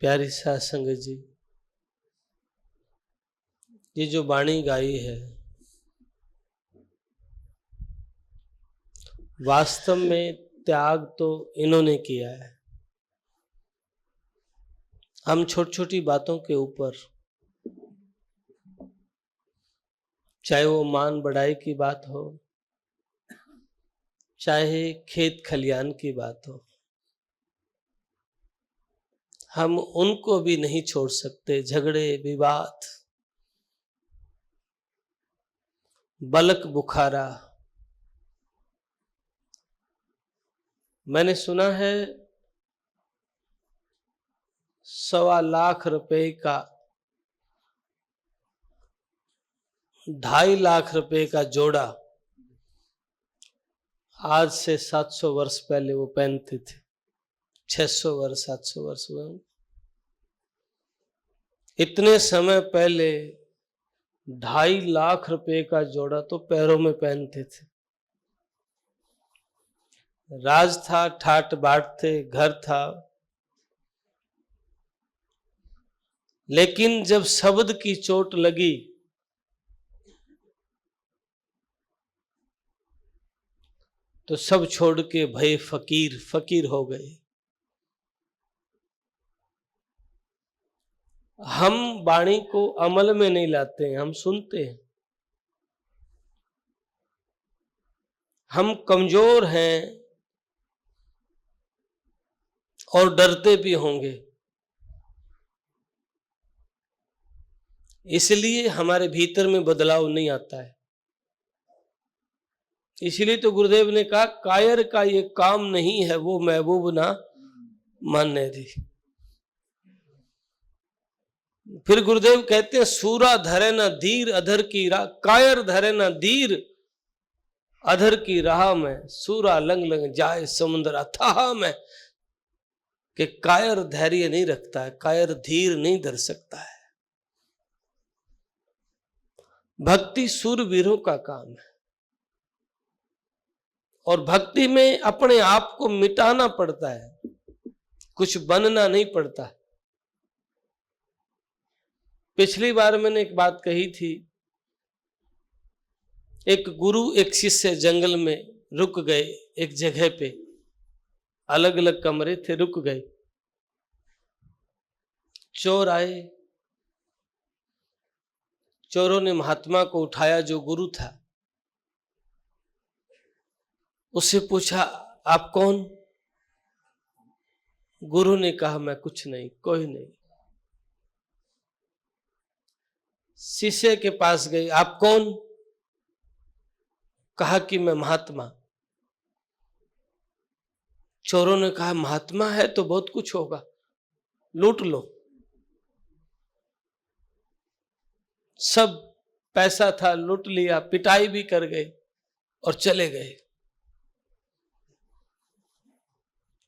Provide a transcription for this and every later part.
प्यारी साध संगत जी, ये जो वाणी गाई है वास्तव में त्याग तो इन्होंने किया है। हम छोटी छोटी बातों के ऊपर, चाहे वो मान बढ़ाई की बात हो, चाहे खेत खलियान की बात हो, हम उनको भी नहीं छोड़ सकते। झगड़े विवाद, बलक बुखारा। मैंने सुना है 1.25 लाख रुपए का 2.5 लाख रुपए का जोड़ा आज से 700 वर्ष पहले वो पहनते थे। 600 वर्ष 700 वर्ष में, इतने समय पहले 2.5 लाख रुपए का जोड़ा तो पैरों में पहनते थे। राज था, ठाट बाट थे, घर था, लेकिन जब शब्द की चोट लगी तो सब छोड़ के भय फकीर फकीर हो गए। हम वाणी को अमल में नहीं लाते हैं, हम सुनते हैं। हम कमजोर हैं और डरते भी होंगे, इसलिए हमारे भीतर में बदलाव नहीं आता है। इसलिए तो गुरुदेव ने कहा कायर का ये काम नहीं है वो महबूब ना मानने दी। फिर गुरुदेव कहते हैं सूरा धरे ना धीर अधर की राह, कायर धरे ना धीर अधर की राह में, सूरा लंग लंग जाए समुद्र अथाह में। कि कायर धैर्य नहीं रखता है, कायर धीर नहीं धर सकता है। भक्ति सूरवीरों का काम है और भक्ति में अपने आप को मिटाना पड़ता है, कुछ बनना नहीं पड़ता। पिछली बार मैंने एक बात कही थी, एक गुरु एक शिष्य जंगल में रुक गए, एक जगह पे अलग अलग कमरे थे, रुक गए। चोर आए, चोरों ने महात्मा को उठाया जो गुरु था। उससे पूछा आप कौन? गुरु ने कहा मैं कुछ नहीं, कोई नहीं। शिष्य के पास गए, आप कौन? कहा कि मैं महात्मा। चोरों ने कहा महात्मा है तो बहुत कुछ होगा, लूट लो। सब पैसा था, लूट लिया, पिटाई भी कर गए और चले गए।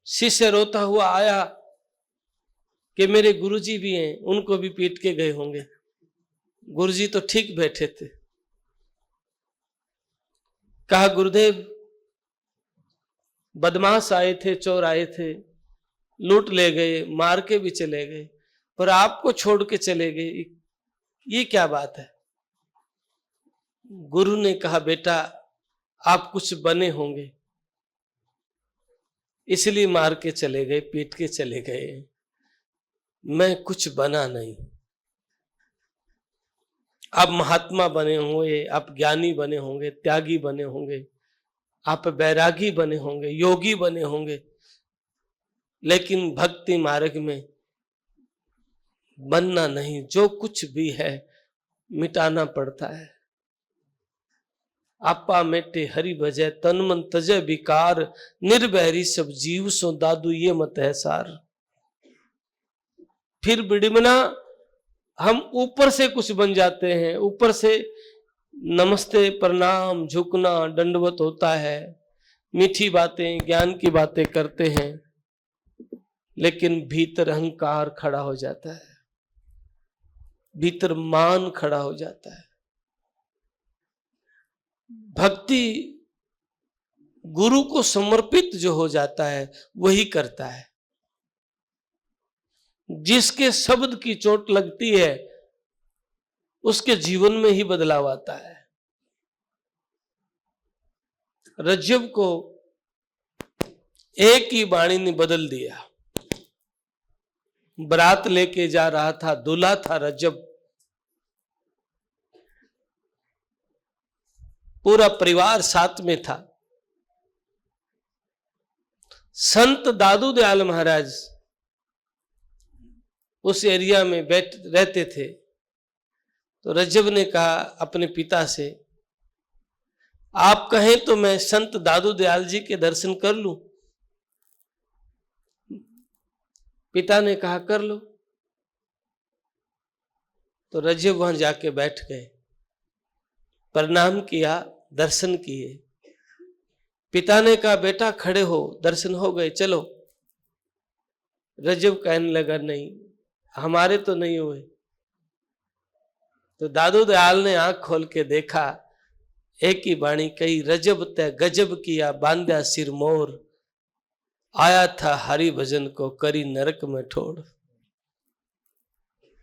शिष्य रोता हुआ आया कि मेरे गुरुजी भी हैं, उनको भी पीट के गए होंगे। गुरुजी तो ठीक बैठे थे। कहा गुरुदेव बदमाश आए थे, चोर आए थे, लूट ले गए, मार के भी चले गए, पर आपको छोड़ के चले गए, ये क्या बात है? गुरु ने कहा बेटा आप कुछ बने होंगे इसलिए मार के चले गए, पीट के चले गए। मैं कुछ बना नहीं। आप महात्मा बने होंगे, आप ज्ञानी बने होंगे, त्यागी बने होंगे, आप बैरागी बने होंगे, योगी बने होंगे, लेकिन भक्ति मार्ग में बनना नहीं। जो कुछ भी है मिटाना पड़ता है। आपा मेटे हरि भजय तन मन तजय विकार, निर्बहरी सब जीव सो दादू ये मत है सार। फिर बिड़मना हम ऊपर से कुछ बन जाते हैं, ऊपर से नमस्ते प्रणाम झुकना दंडवत होता है, मीठी बातें ज्ञान की बातें करते हैं, लेकिन भीतर अहंकार खड़ा हो जाता है, भीतर मान खड़ा हो जाता है। भक्ति गुरु को समर्पित जो हो जाता है वही करता है। जिसके शब्द की चोट लगती है उसके जीवन में ही बदलाव आता है। रज्जब को एक ही वाणी ने बदल दिया। बारात लेके जा रहा था, दूल्हा था रज्जब, पूरा परिवार साथ में था। संत दादू दयाल महाराज उस एरिया में रहते थे। तो रज्जब ने कहा अपने पिता से, आप कहें तो मैं संत दादू दयाल जी के दर्शन कर लूं। पिता ने कहा कर लो। तो रज्जब वहां जाके बैठ गए, प्रणाम किया, दर्शन किए। पिता ने कहा बेटा खड़े हो, दर्शन हो गए, चलो। रज्जब कहने लगा नहीं, हमारे तो नहीं हुए। तो दादू दयाल ने आंख खोल के देखा, एक ही बाणी कही, रज्जब तय गजब किया बांधा सिर मोर, आया था हरि भजन को करी नरक में ठोड़।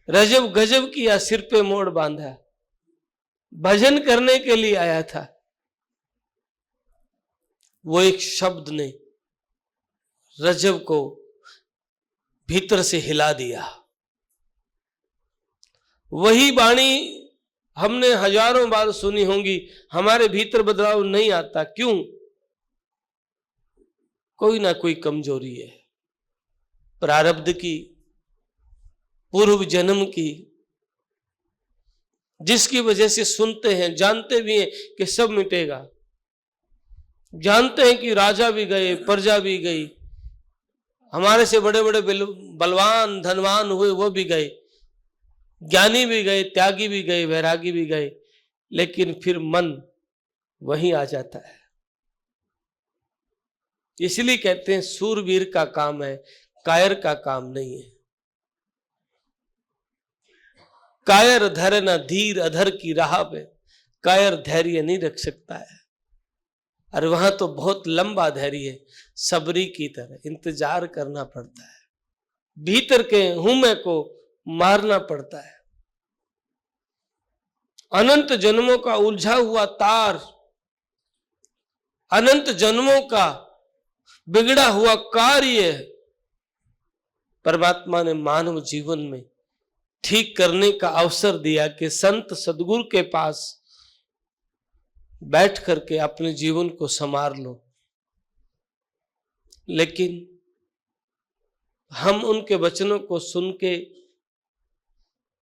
रज्जब गजब किया, सिर पे मोड़ बांधा, भजन करने के लिए आया था। वो एक शब्द ने रज्जब को भीतर से हिला दिया। वही वाणी हमने हजारों बार सुनी होंगी, हमारे भीतर बदलाव नहीं आता। क्यों? कोई ना कोई कमजोरी है, प्रारब्ध की, पूर्व जन्म की, जिसकी वजह से सुनते हैं, जानते भी हैं कि सब मिटेगा, जानते हैं कि राजा भी गए, प्रजा भी गई, हमारे से बड़े बड़े बलवान धनवान हुए वो भी गए, ज्ञानी भी गए, त्यागी भी गए, वैरागी भी गए, लेकिन फिर मन वहीं आ जाता है। इसलिए कहते हैं सूरवीर का काम है, कायर का काम नहीं है। कायर धर न धीर अधर की राह पे, कायर धैर्य नहीं रख सकता है। और वहां तो बहुत लंबा धैर्य है, सबरी की तरह इंतजार करना पड़ता है, भीतर के हुमे को मारना पड़ता है। अनंत जन्मों का उलझा हुआ तार, अनंत जन्मों का बिगड़ा हुआ कार्य परमात्मा ने मानव जीवन में ठीक करने का अवसर दिया कि संत सदगुरु के पास बैठ करके अपने जीवन को संवार लो। लेकिन हम उनके वचनों को सुन के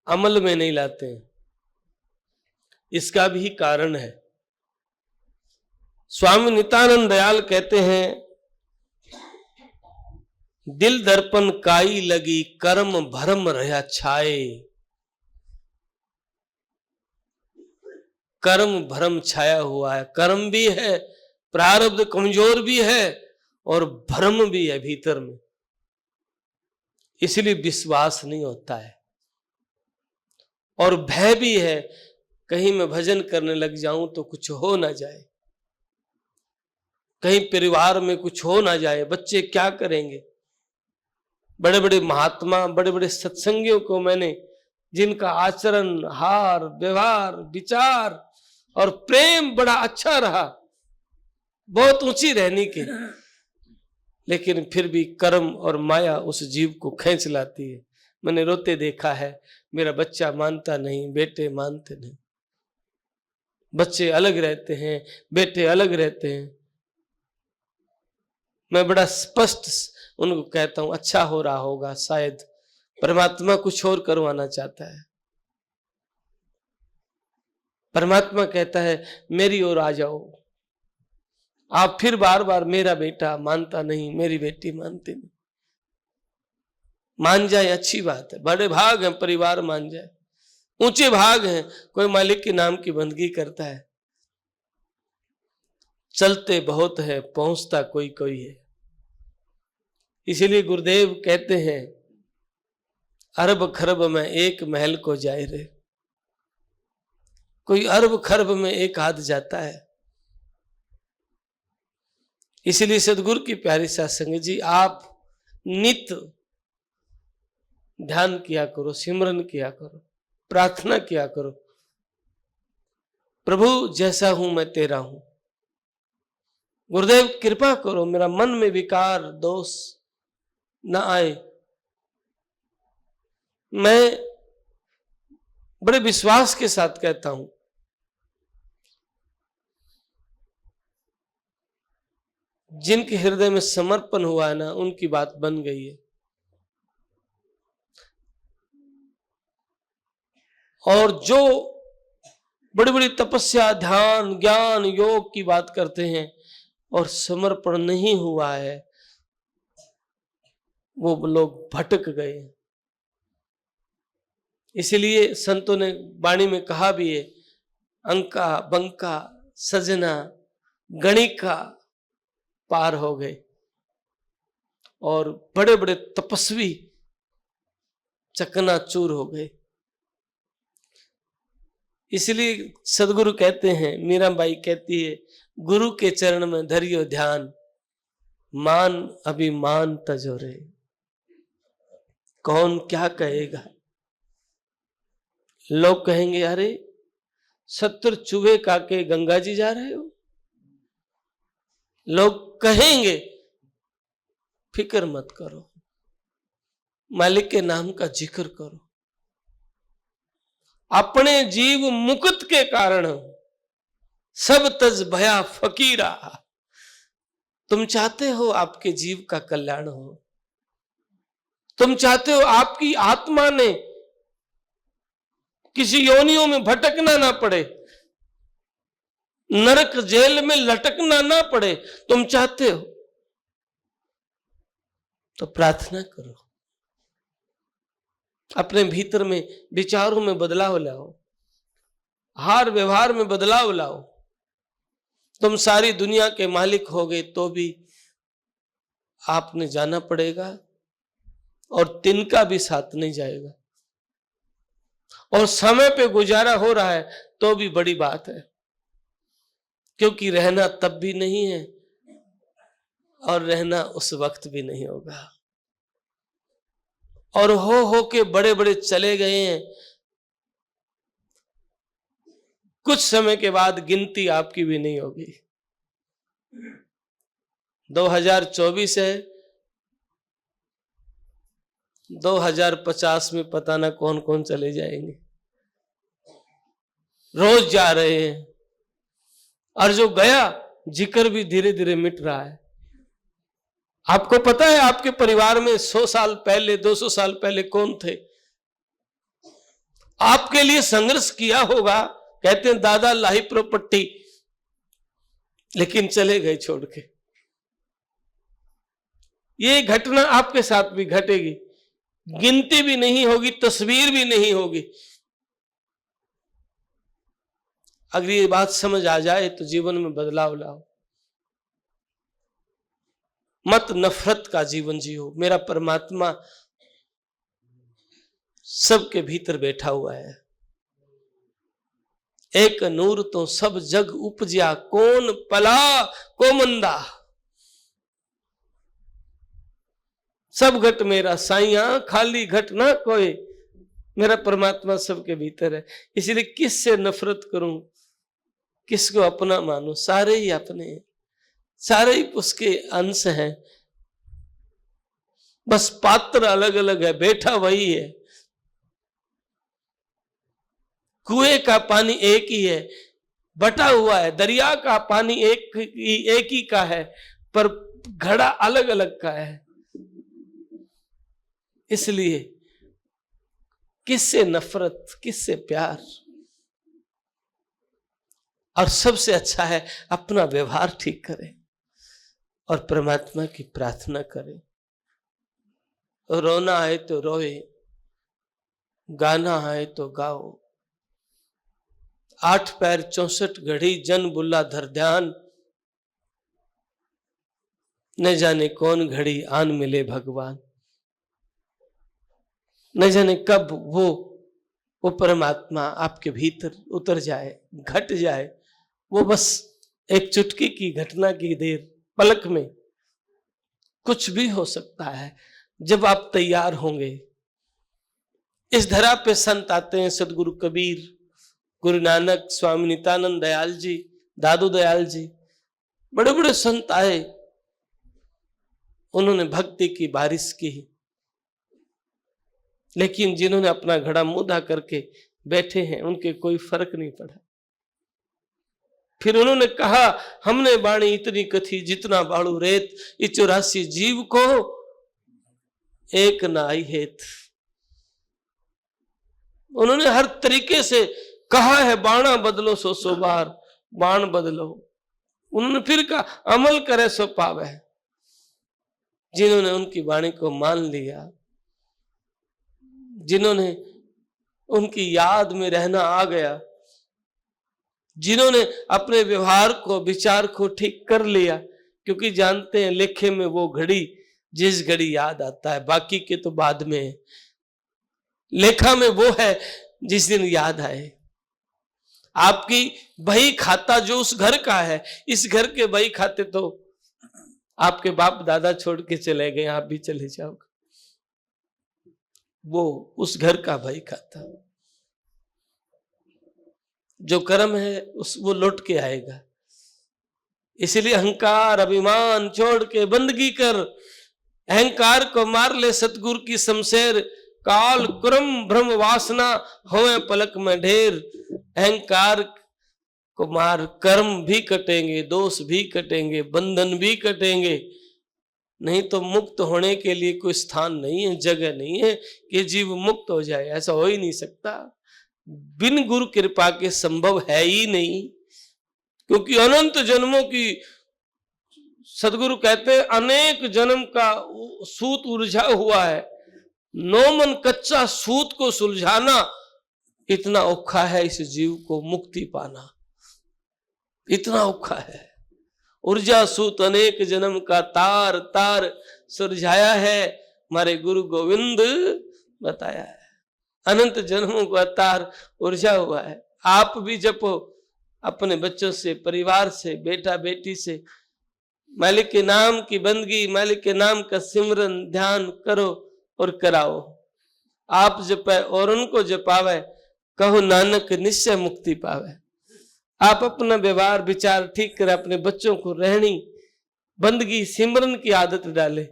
अमल में नहीं लाते हैं। इसका भी कारण है। स्वामी नित्यानंद दयाल कहते हैं, दिल दर्पण काई लगी कर्म भरम रहा छाए। कर्म भरम छाया हुआ है, कर्म भी है, प्रारब्ध कमजोर भी है और भ्रम भी है भीतर में, इसलिए विश्वास नहीं होता है। और भय भी है, कहीं मैं भजन करने लग जाऊं तो कुछ हो ना जाए, कहीं परिवार में कुछ हो ना जाए, बच्चे क्या करेंगे। बड़े बड़े महात्मा, बड़े बड़े सत्संगियों को मैंने, जिनका आचरण, हार, व्यवहार, विचार और प्रेम बड़ा अच्छा रहा, बहुत ऊंची रहनी के, लेकिन फिर भी कर्म और माया उस जीव को खींच लाती है। मैंने रोते देखा है, मेरा बच्चा मानता नहीं, बेटे मानते नहीं, बच्चे अलग रहते हैं, बेटे अलग रहते हैं। मैं बड़ा स्पष्ट उनको कहता हूं, अच्छा हो रहा होगा, शायद परमात्मा कुछ और करवाना चाहता है। परमात्मा कहता है मेरी ओर आ जाओ। आप फिर बार बार मेरा बेटा मानता नहीं, मेरी बेटी मानती नहीं। मान जाए अच्छी बात है, बड़े भाग हैं परिवार मान जाए, ऊंचे भाग हैं कोई मालिक के नाम की बंदगी करता है। चलते बहुत है, पहुंचता कोई कोई है। इसीलिए गुरुदेव कहते हैं, अरब खरब में एक महल को जाए रे। कोई अरब खरब में एक हाथ जाता है। इसलिए सदगुरु की प्यारी साध संगत जी, आप नित ध्यान किया करो, सिमरन किया करो, प्रार्थना किया करो, प्रभु जैसा हूं मैं तेरा हूं। गुरुदेव कृपा करो मेरा मन में विकार दोष न आए। मैं बड़े विश्वास के साथ कहता हूं, जिनके हृदय में समर्पण हुआ है ना, उनकी बात बन गई है। और जो बड़ी बड़ी तपस्या, ध्यान, ज्ञान, योग की बात करते हैं और समर्पण नहीं हुआ है, वो लोग भटक गए। इसलिए संतों ने वाणी में कहा भी है, अंका बंका सजना गणिका पार हो गए। और बड़े बड़े तपस्वी चकनाचूर हो गए। इसलिए सदगुरु कहते हैं, मीराबाई कहती है, गुरु के चरण में धरियो ध्यान, मान अभिमान तजो रे। कौन क्या कहेगा? लोग कहेंगे अरे 70 चूहे काके गंगा जी जा रहे हो। लोग कहेंगे, फिक्र मत करो, मालिक के नाम का जिक्र करो। अपने जीव मुकुट के कारण सब तज भया फकीरा। तुम चाहते हो आपके जीव का कल्याण हो, तुम चाहते हो आपकी आत्मा ने किसी योनियों में भटकना ना पड़े, नरक जेल में लटकना ना पड़े, तुम चाहते हो तो प्रार्थना करो। अपने भीतर में विचारों में बदलाव लाओ, हार व्यवहार में बदलाव लाओ। तुम सारी दुनिया के मालिक हो गए तो भी आपने जाना पड़ेगा, और तिनका भी साथ नहीं जाएगा। और समय पे गुजारा हो रहा है तो भी बड़ी बात है, क्योंकि रहना तब भी नहीं है और रहना उस वक्त भी नहीं होगा। और हो के बड़े बड़े चले गए हैं, कुछ समय के बाद गिनती आपकी भी नहीं होगी। 2024 है, 2050 में पता ना कौन कौन चले जाएंगे। रोज जा रहे हैं, और जो गया जिक्र भी धीरे धीरे मिट रहा है। आपको पता है आपके परिवार में 100 साल पहले, 200 साल पहले कौन थे? आपके लिए संघर्ष किया होगा। कहते हैं दादा लाही प्रॉपर्टी, लेकिन चले गए छोड़ के। ये घटना आपके साथ भी घटेगी, गिनती भी नहीं होगी, तस्वीर भी नहीं होगी। अगर ये बात समझ आ जाए तो जीवन में बदलाव लाओ। मत नफरत का जीवन जियो। मेरा परमात्मा सबके भीतर बैठा हुआ है। एक नूर तो सब जग उपजिया, कौन पला को मंदा। सब घट मेरा साइया, खाली घट ना कोई। मेरा परमात्मा सबके भीतर है। इसलिए किससे नफरत करूं, किसको अपना मानूं? सारे ही अपने हैं, सारे ही उसके अंश हैं, बस पात्र अलग अलग है, बैठा वही है। कुएं का पानी एक ही है, बटा हुआ है। दरिया का पानी एक ही का है, पर घड़ा अलग अलग का है। इसलिए किससे नफरत, किससे प्यार? और सबसे अच्छा है अपना व्यवहार ठीक करें और परमात्मा की प्रार्थना करें। रोना आए तो रोए, गाना आए तो गाओ। 8 पैर 64 घड़ी जन बुला धर ध्यान, न जाने कौन घड़ी आन मिले भगवान। न जाने कब वो परमात्मा आपके भीतर उतर जाए, घट जाए। वो बस एक चुटकी की घटना की देर, पलक में कुछ भी हो सकता है। जब आप तैयार होंगे इस धरा पे संत आते हैं, सदगुरु कबीर, गुरु नानक, स्वामी नित्यानंद दयाल जी, दादू दयाल जी, बड़े बड़े संत आए, उन्होंने भक्ति की बारिश की, लेकिन जिन्होंने अपना घड़ा मुंह करके बैठे हैं उनके कोई फर्क नहीं पड़ा। फिर उन्होंने कहा, हमने बाणी इतनी कथी जितना बाड़ू रेत, ये 84 जीव को एक ना आई हेत। उन्होंने हर तरीके से कहा है, बाणा बदलो सो बार, बाण बदलो। उन्होंने फिर कहा, अमल करे सो पावे। जिन्होंने उनकी वाणी को मान लिया, जिन्होंने उनकी याद में रहना आ गया, जिन्होंने अपने व्यवहार को, विचार को ठीक कर लिया, क्योंकि जानते हैं लेखे में वो घड़ी जिस घड़ी याद आता है, बाकी के तो बाद में है। लेखा में वो है जिस दिन याद आए। आपकी बही खाता जो उस घर का है, इस घर के बही खाते तो आपके बाप दादा छोड़ के चले गए, आप भी चले जाओगे, वो उस घर का बही खाता। जो कर्म है उस वो लौट के आएगा। इसलिए अहंकार अभिमान छोड़ के बंदगी कर, अहंकार को मार ले सतगुरु की शमशेर, काल क्रम भ्रम वासना होए पलक में ढेर। अहंकार को मार, कर्म भी कटेंगे, दोष भी कटेंगे, बंधन भी कटेंगे। नहीं तो मुक्त होने के लिए कोई स्थान नहीं है, जगह नहीं है कि जीव मुक्त हो जाए, ऐसा हो ही नहीं सकता। बिन गुरु कृपा के संभव है ही नहीं, क्योंकि अनंत जन्मों की, सदगुरु कहते हैं अनेक जन्म का सूत उलझा हुआ है, 9 मन कच्चा सूत को सुलझाना इतना औखा है, इस जीव को मुक्ति पाना इतना औखा है। ऊर्जा सूत अनेक जन्म का तार तार सुलझाया है, हमारे गुरु गोविंद बताया है। अनंत जन्मों का तार उलझा हुआ है। आप भी जपो, अपने बच्चों से, परिवार से, बेटा बेटी से मालिक के नाम की बंदगी, मालिक के नाम का सिमरन ध्यान करो और कराओ। आप जपे और उनको जपावे, कहो नानक निश्चय मुक्ति पावे। आप अपना व्यवहार विचार ठीक करें, अपने बच्चों को रहनी बंदगी सिमरन की आदत डाले,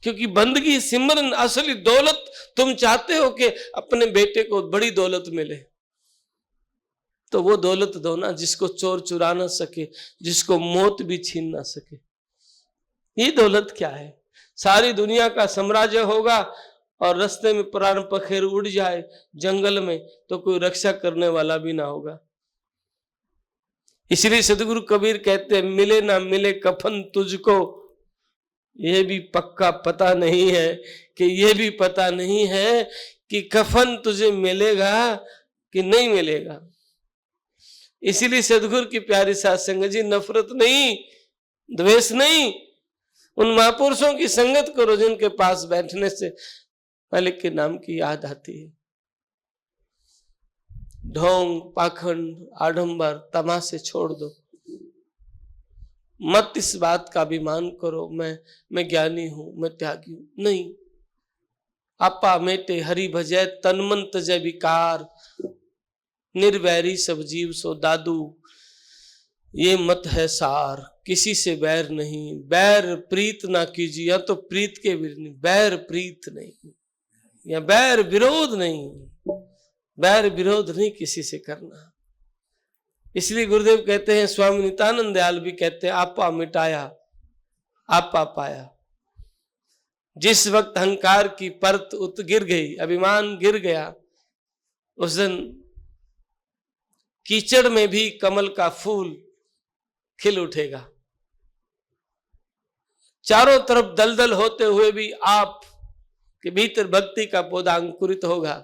क्योंकि बंदगी सिमरन असली दौलत। तुम चाहते हो कि अपने बेटे को बड़ी दौलत मिले, तो वो दौलत दो ना जिसको चोर चुरा ना सके, जिसको मौत भी छीन ना सके। ये दौलत क्या है? सारी दुनिया का साम्राज्य होगा और रास्ते में प्राण पखेरु उड़ जाए जंगल में, तो कोई रक्षा करने वाला भी ना होगा। इसलिए सदगुरु कबीर कहते हैं, मिले ना मिले कफन तुझको, ये भी पक्का पता नहीं है कि ये भी पता नहीं है कि कफन तुझे मिलेगा कि नहीं मिलेगा। इसीलिए सदगुरु की प्यारी साध संगत जी, नफरत नहीं, द्वेष नहीं, उन महापुरुषों की संगत करो जिनके पास बैठने से मालिक के नाम की याद आती है। ढोंग पाखंड आडंबर तमाशे छोड़ दो, मत इस बात का अभिमान करो मैं ज्ञानी हूं, मैं त्यागी हूं। नहीं, आपा मेटे हरि भजय तन मन तजय विकार, निर्वैरी सब जीव सो दादू, ये मत है सार। किसी से बैर नहीं, बैर प्रीत ना कीजिए, या तो प्रीत के विरोध, बैर प्रीत नहीं, या बैर विरोध नहीं, बैर विरोध नहीं किसी से करना। इसलिए गुरुदेव कहते हैं, स्वामी नित्यानंद दयाल भी कहते हैं, आपा मिटाया आपा पाया। जिस वक्त अहंकार की परत उत गिर गई, अभिमान गिर गया, उस दिन कीचड़ में भी कमल का फूल खिल उठेगा। चारों तरफ दलदल होते हुए भी आप के भीतर भक्ति का पौधा अंकुरित होगा।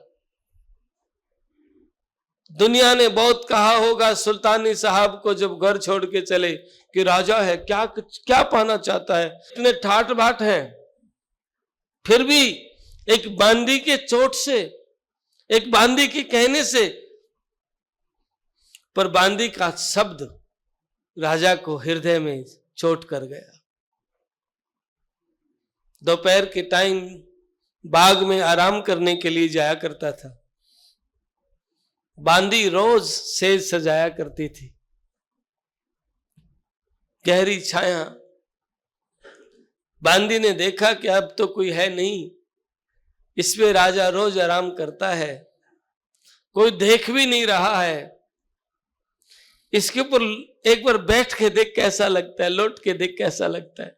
दुनिया ने बहुत कहा होगा सुल्तानी साहब को जब घर छोड़ के चले कि राजा है, क्या क्या पाना चाहता है, इतने ठाट बाट हैं, फिर भी एक बांदी के चोट से, एक बांदी के कहने से, पर बांदी का शब्द राजा को हृदय में चोट कर गया। दोपहर के टाइम बाग में आराम करने के लिए जाया करता था। बांदी रोज सेज सजाया करती थी, गहरी छाया। बांदी ने देखा कि अब तो कोई है नहीं, इसमें राजा रोज आराम करता है, कोई देख भी नहीं रहा है, इसके ऊपर एक बार बैठ के देख कैसा लगता है, लौट के देख कैसा लगता है।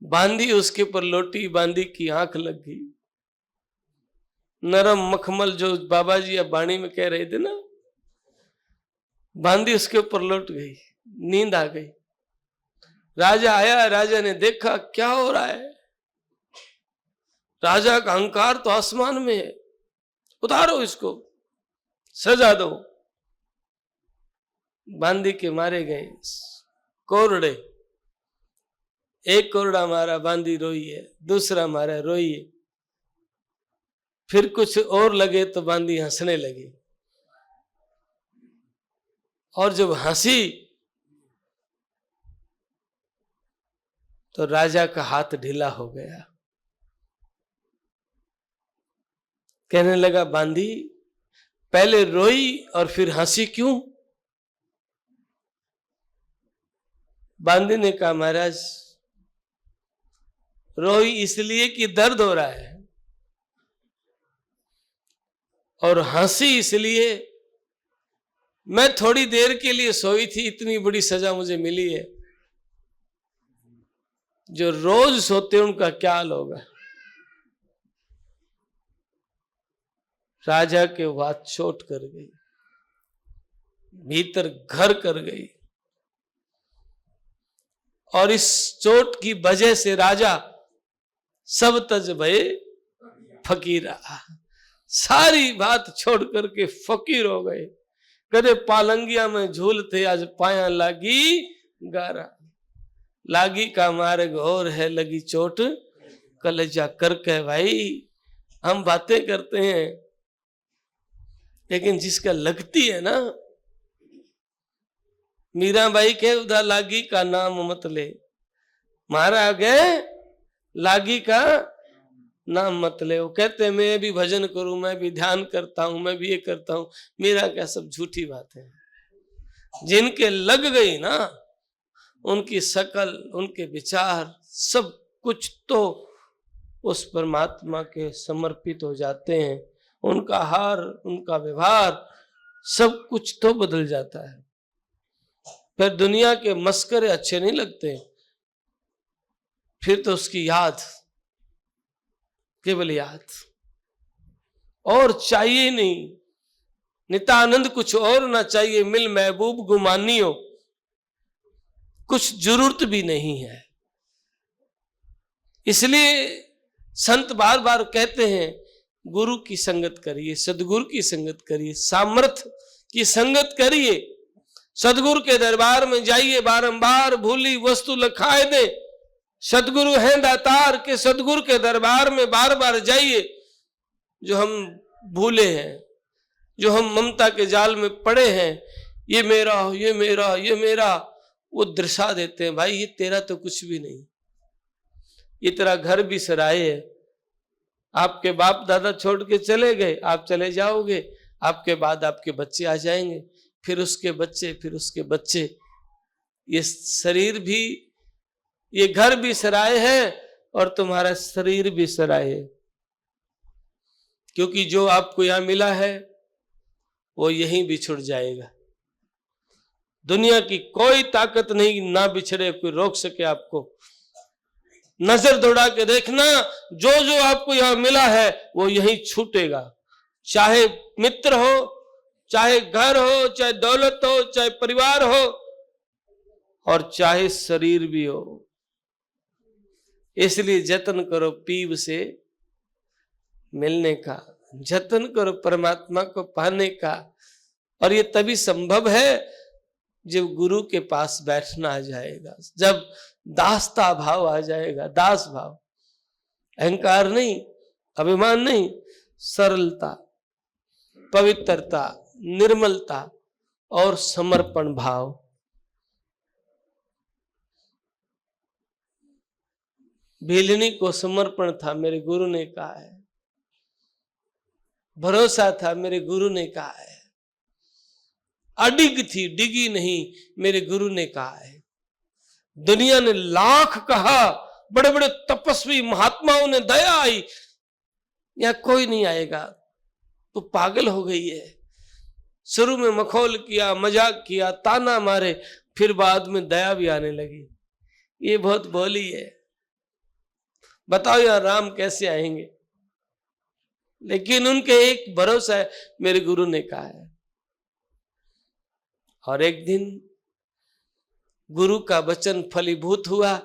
बांदी उसके ऊपर लौटी, बांदी की आंख लग गई। नरम मखमल जो बाबा जी अब बाणी में कह रहे थे ना, बांदी उसके ऊपर लौट गई, नींद आ गई। राजा आया, राजा ने देखा क्या हो रहा है। राजा का अहंकार तो आसमान में है, उतारो इसको, सजा दो। बांदी के मारे गए कोरड़े, एक कोरड़ा मारा, बांदी रोई है, दूसरा मारा, रोई है, फिर कुछ और लगे तो बांदी हंसने लगी। और जब हंसी तो राजा का हाथ ढीला हो गया। कहने लगा, बांदी पहले रोई और फिर हंसी क्यों? बांदी ने कहा, महाराज रोई इसलिए कि दर्द हो रहा है, और हंसी इसलिए मैं थोड़ी देर के लिए सोई थी, इतनी बड़ी सजा मुझे मिली है। जो रोज सोते उनका क्या हाल होगा। राजा के बात चोट कर गई, भीतर घर कर गई, और इस चोट की वजह से राजा सब तज भये फकीरा, सारी बात छोड़ करके फकीर हो गए। कदे पालंगिया में झूलते, आज पाया लागी गारा। लागी का मार्ग और है, लगी चोट कलेजा कर के। भाई हम बातें करते हैं, लेकिन जिसका लगती है ना, मीराबाई के उधर लागी का नाम मत ले, मारा गए लागी का नाम मत ले। वो कहते मैं भी भजन करूं, मैं भी ध्यान करता हूं, मैं भी ये करता हूं, मेरा क्या, सब झूठी बातें हैं। जिनके लग गई ना, उनकी शकल, उनके विचार, सब कुछ तो उस परमात्मा के समर्पित हो जाते हैं। उनका हार, उनका व्यवहार, सब कुछ तो बदल जाता है। फिर दुनिया के मस्करे अच्छे नहीं लगते, फिर तो उसकी याद, केवल याद, और चाहिए नहीं। नित्यानंद कुछ और ना चाहिए, मिल महबूब गुमानियो, कुछ जरूरत भी नहीं है। इसलिए संत बार बार कहते हैं, गुरु की संगत करिए, सदगुरु की संगत करिए, सामर्थ्य की संगत करिए, सदगुरु के दरबार में जाइए, बारंबार भूली वस्तु लखाए दे। सदगुरु हैं दातार के, सदगुरु के दरबार में बार बार जाइए। जो हम भूले हैं, जो हम ममता के जाल में पड़े हैं, ये मेरा, ये मेरा, ये मेरा, वो दर्शा देते हैं, भाई ये तेरा तो कुछ भी नहीं। ये तेरा घर भी सराय है, आपके बाप दादा छोड़ के चले गए, आप चले जाओगे, आपके बाद आपके बच्चे आ जाएंगे, फिर उसके बच्चे, फिर उसके बच्चे। ये शरीर भी, ये घर भी सराय है, और तुम्हारा शरीर भी सराय है। क्योंकि जो आपको यहां मिला है वो यहीं बिछुड़ जाएगा। दुनिया की कोई ताकत नहीं ना बिछड़े, कोई रोक सके आपको। नजर दौड़ा के देखना, जो जो आपको यहां मिला है वो यहीं छूटेगा। चाहे मित्र हो, चाहे घर हो, चाहे दौलत हो, चाहे परिवार हो, और चाहे शरीर भी हो। इसलिए जतन करो पीव से मिलने का, जतन करो परमात्मा को पाने का। और ये तभी संभव है जब गुरु के पास बैठना आ जाएगा, जब दासता भाव आ जाएगा। दास भाव, अहंकार नहीं, अभिमान नहीं, सरलता, पवित्रता, निर्मलता और समर्पण भाव। भेलिनी को समर्पण था, मेरे गुरु ने कहा है। भरोसा था, मेरे गुरु ने कहा है। अडिग थी, डिगी नहीं, मेरे गुरु ने कहा है। दुनिया ने लाख कहा, बड़े बड़े तपस्वी महात्माओं ने, दया आई, यहां कोई नहीं आएगा, तो पागल हो गई है। शुरू में मखौल किया, मजाक किया, ताना मारे, फिर बाद में दया भी आने लगी। ये बहुत भोली है, बताओ यार राम कैसे आएंगे? लेकिन उनके एक भरोसा है, मेरे गुरु ने कहा है। और एक दिन गुरु का वचन फलीभूत हुआ,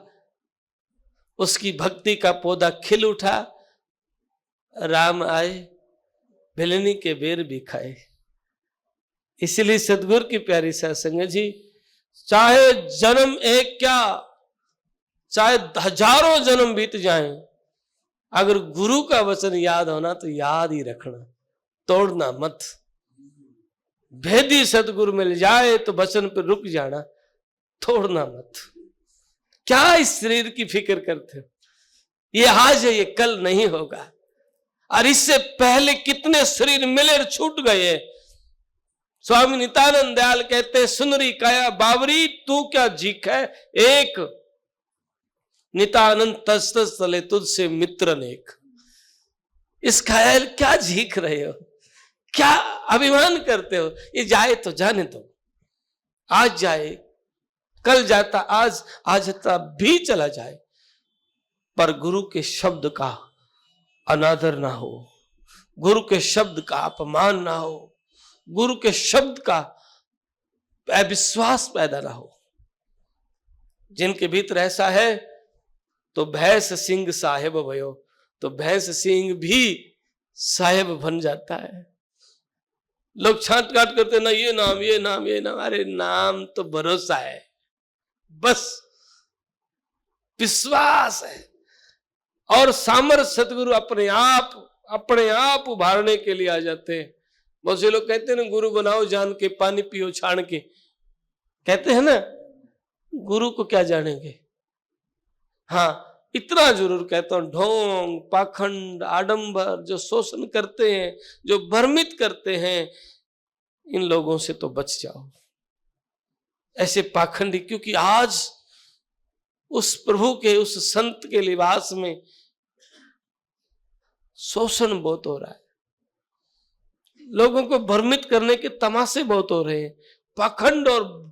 उसकी भक्ति का पौधा खिल उठा, राम आए, भेलिनी के बेर भी खाए। इसलिए सदगुरु की प्यारी साध संगत जी, चाहे जन्म एक क्या, चाहे हजारों जन्म बीत जाएं, अगर गुरु का वचन याद होना तो याद ही रखना, तोड़ना मत। भेदी सतगुरु मिल जाए तो वचन पर रुक जाना, तोड़ना मत। क्या इस शरीर की फिक्र करते हो? ये आज है, ये कल नहीं होगा। और इससे पहले कितने शरीर मिले और छूट गए। स्वामी नित्यानंद दयाल कहते हैं, सुनरी काया बावरी तू क्या झीक है एक, नित्यानंद तस तस तले तुझसे मित्र नेक। इस ख्याल क्या झीक रहे हो, क्या अभिमान करते हो? ये जाए तो जाने दो, आज जाए, कल जाता, आज जाता भी चला जाए, पर गुरु के शब्द का अनादर ना हो, गुरु के शब्द का अपमान ना हो, गुरु के शब्द का अविश्वास पैदा ना हो। जिनके भीतर ऐसा है तो भैंस सिंह साहेब भयो, तो भैंस सिंह भी साहेब बन जाता है। लोग छांट काट करते ना, ये नाम ये नाम ये नाम, अरे नाम तो भरोसा है, बस विश्वास है। और सामर्थ सतगुरु अपने आप उभारने के लिए आ जाते हैं। बहुत से लोग कहते हैं ना, गुरु बनाओ जान के, पानी पियो छान के, कहते हैं ना, गुरु को क्या जानेंगे। हाँ, इतना जरूर कहता हूं, ढोंग पाखंड आडंबर जो शोषण करते हैं, जो भ्रमित करते हैं, इन लोगों से तो बच जाओ, ऐसे पाखंडी। क्योंकि आज उस प्रभु के, उस संत के लिबास में शोषण बहुत हो रहा है, लोगों को भ्रमित करने के तमाशे बहुत हो रहे हैं, पाखंड और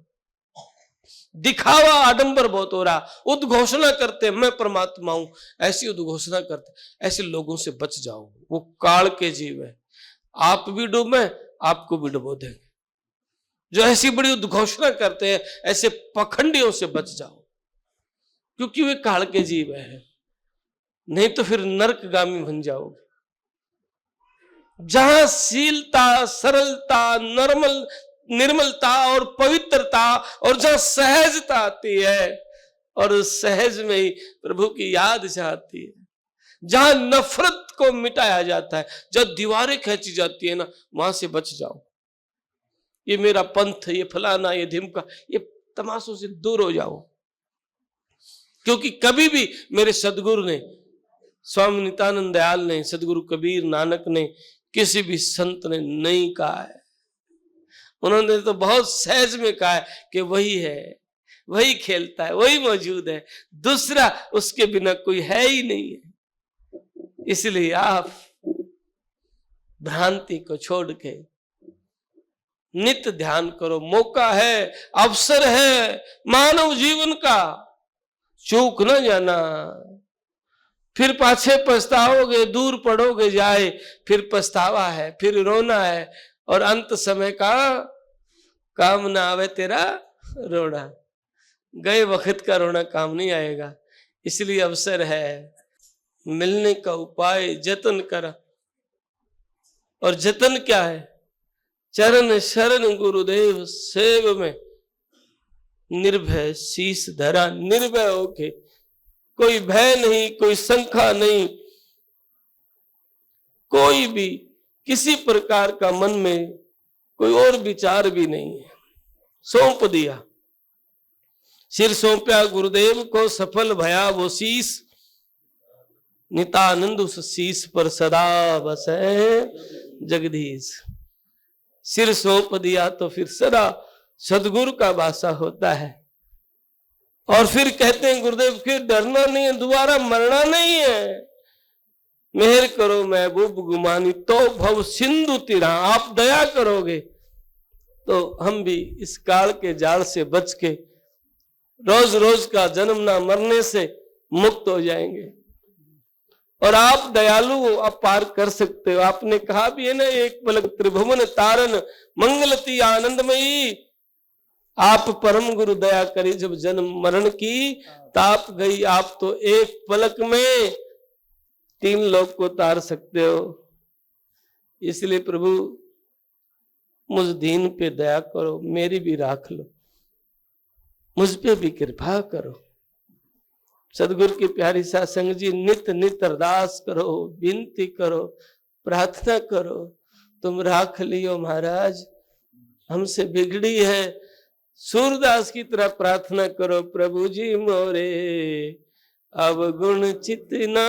दिखावा आडंबर बहुत हो रहा। उद्घोषणा करते मैं परमात्मा हूं, ऐसी उद्घोषणा करते, ऐसे लोगों से बच जाओ, वो काल के जीव है, आप भी डूबे आपको भी डुबो देंगे। जो ऐसी बड़ी उद्घोषणा करते हैं, ऐसे पखंडियों से बच जाओ, क्योंकि वे काल के जीव है, नहीं तो फिर नरकगामी बन जाओगे। जहां शीलता, सरलता, निर्मलता और पवित्रता, और जहां सहजता आती है, और उस सहज में ही प्रभु की याद चाहती है, जहां नफरत को मिटाया जाता है, जब दीवारें खींची जाती है ना, वहां से बच जाओ। ये मेरा पंथ, ये फलाना, ये धिमका, ये तमाशों से दूर हो जाओ। क्योंकि कभी भी मेरे सदगुरु ने, स्वामी नित्यानंद दयाल ने, सदगुरु कबीर नानक ने, किसी भी संत ने नहीं कहा है। उन्होंने तो बहुत सहज में कहा है कि वही है, वही खेलता है, वही मौजूद है, दूसरा उसके बिना कोई है ही नहीं है। इसलिए आप भ्रांति को छोड़ के नित्य ध्यान करो। मौका है, अवसर है मानव जीवन का, चूक न जाना। फिर पाछे पछताओगे, दूर पड़ोगे जाए, फिर पछतावा है, फिर रोना है, और अंत समय का काम ना आवे तेरा रोना। गए वक्त का रोना काम नहीं आएगा। इसलिए अवसर है, मिलने का उपाय जतन करा। और जतन क्या है? चरण शरण गुरुदेव सेव में निर्भय शीश धरा। निर्भय होके, कोई भय नहीं, कोई शंका नहीं, कोई भी किसी प्रकार का मन में कोई और विचार भी नहीं है। सौंप दिया, सिर सौंपया गुरुदेव को, सफल भया वो शीश। नितानंद उस शीस पर सदा बसे जगदीश। सिर सौंप दिया तो फिर सदा सदगुरु का वासा होता है। और फिर कहते हैं गुरुदेव फिर डरना नहीं है, दोबारा मरना नहीं है। मेहर करो महबूब गुमानी तो भव सिंधु तिरा, आप दया करोगे तो हम भी इस काल के जाल से बच के रोज रोज का जन्म ना मरने से मुक्त हो जाएंगे। और आप दयालु हो, आप पार कर सकते हो। आपने कहा भी है ना, एक पलक त्रिभुवन तारन मंगलती आनंदमयी। आप परम गुरु दया करी, जब जन्म मरण की ताप गई, आप तो एक पलक में 3 लोक को तार सकते हो। इसलिए प्रभु मुझ दीन पे दया करो, मेरी भी राख लो, मुझ पे भी कृपा करो। सदगुरु की प्यारी सत्संग जी नित नित अरदास करो, विनती करो, प्रार्थना करो, तुम राख लियो महाराज, हमसे बिगड़ी है। सूरदास की तरह प्रार्थना करो, प्रभु जी मोरे अवगुण चित ना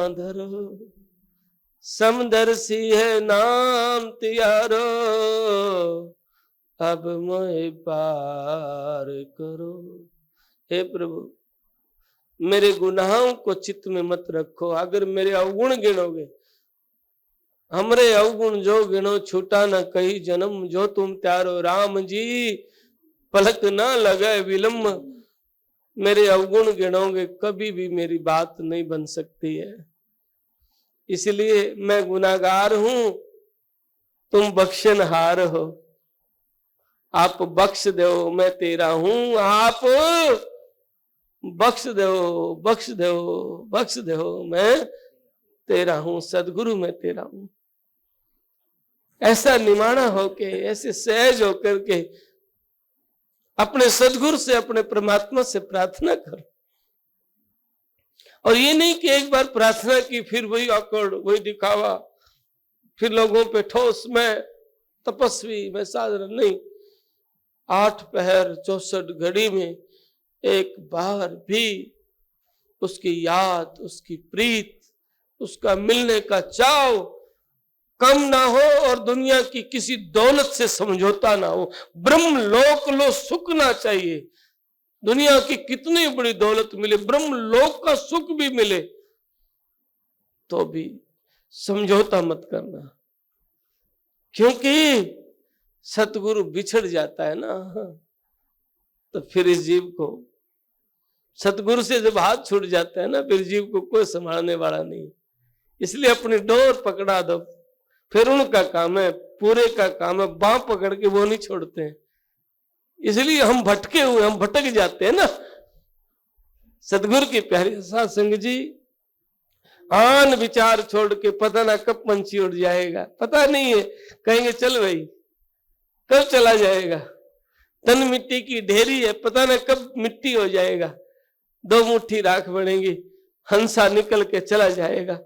धरो, समदर्शी है नाम तियारो, अब मोहे पार करो। हे प्रभु मेरे गुनाहों को चित्त में मत रखो। अगर मेरे अवगुण गिनोगे, हमरे अवगुण जो गिनो छूटा न कई जन्म, जो तुम त्यारो राम जी पलक ना लगे विलम्ब। मेरे अवगुण गिनोगे कभी भी मेरी बात नहीं बन सकती है। इसलिए मैं गुनाहगार हूं, तुम बख्शनहार हो। आप बख्श दो, मैं तेरा हूं, आप बख्श दो, बख्श दो, बख्श दो, मैं तेरा हूं। सदगुरु मैं तेरा हूं। ऐसा निमाना होके, ऐसे सहज होकर के अपने सदगुरु से, अपने परमात्मा से प्रार्थना करो। और ये नहीं कि एक बार प्रार्थना की फिर वही आकड़, वही दिखावा, फिर लोगों पे ठोस, मैं तपस्वी, मैं साधना, नहीं। 8 पहर 64 घड़ी में एक बार भी उसकी याद, उसकी प्रीत, उसका मिलने का चाव कम ना हो, और दुनिया की किसी दौलत से समझौता ना हो। ब्रह्म लोक लो सुख ना चाहिए। दुनिया की कितनी बड़ी दौलत मिले, ब्रह्म लोक का सुख भी मिले तो भी समझौता मत करना, क्योंकि सतगुरु बिछड़ जाता है ना, तो फिर इस जीव को, सतगुरु से जब हाथ छूट जाता है ना, फिर जीव को कोई संभालने वाला नहीं। इसलिए अपनी डोर पकड़ा दो, फिर उनका काम है, पूरे का काम है, बांह पकड़ के वो नहीं छोड़ते हैं। इसलिए हम भटके हुए, हम भटक जाते हैं ना। सतगुरु की प्यारी सत्संग जी, आन विचार छोड़ के पता ना कब पंछी उड़ जाएगा, पता नहीं है। कहेंगे चल भाई, कब चला जाएगा। तन मिट्टी की ढेरी है, पता ना कब मिट्टी हो जाएगा। 2 मुट्ठी राख बनेगी, हंसा निकल के चला जाएगा,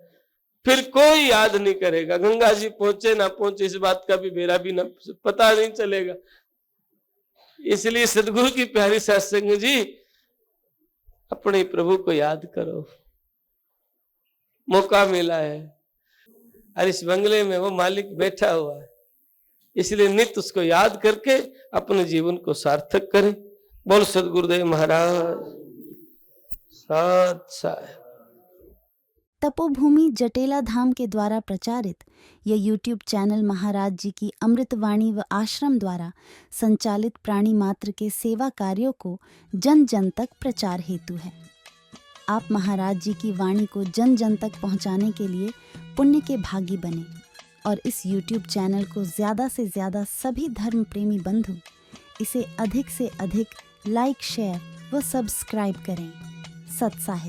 फिर कोई याद नहीं करेगा। गंगा जी पहुंचे ना पहुंचे इस बात का भी मेरा भी ना पता नहीं चलेगा। इसलिए सदगुरु की प्यारी सत्संग जी, अपने प्रभु को याद करो। मौका मिला है और इस बंगले में वो मालिक बैठा हुआ है, इसलिए नित्य उसको याद करके अपने जीवन को सार्थक करें। बोल सदगुरुदेव महाराज साथ साथ। तपोभूमि जटेला धाम के द्वारा प्रचारित यह यूट्यूब चैनल महाराज जी की अमृतवाणी व आश्रम द्वारा संचालित प्राणी मात्र के सेवा कार्यों को जन जन तक प्रचार हेतु है। आप महाराज जी की वाणी को जन जन तक पहुंचाने के लिए पुण्य के भागी बने और इस यूट्यूब चैनल को ज़्यादा से ज़्यादा सभी धर्म प्रेमी बंधु इसे अधिक से अधिक लाइक, शेयर व सब्सक्राइब करें। सत्साहिब।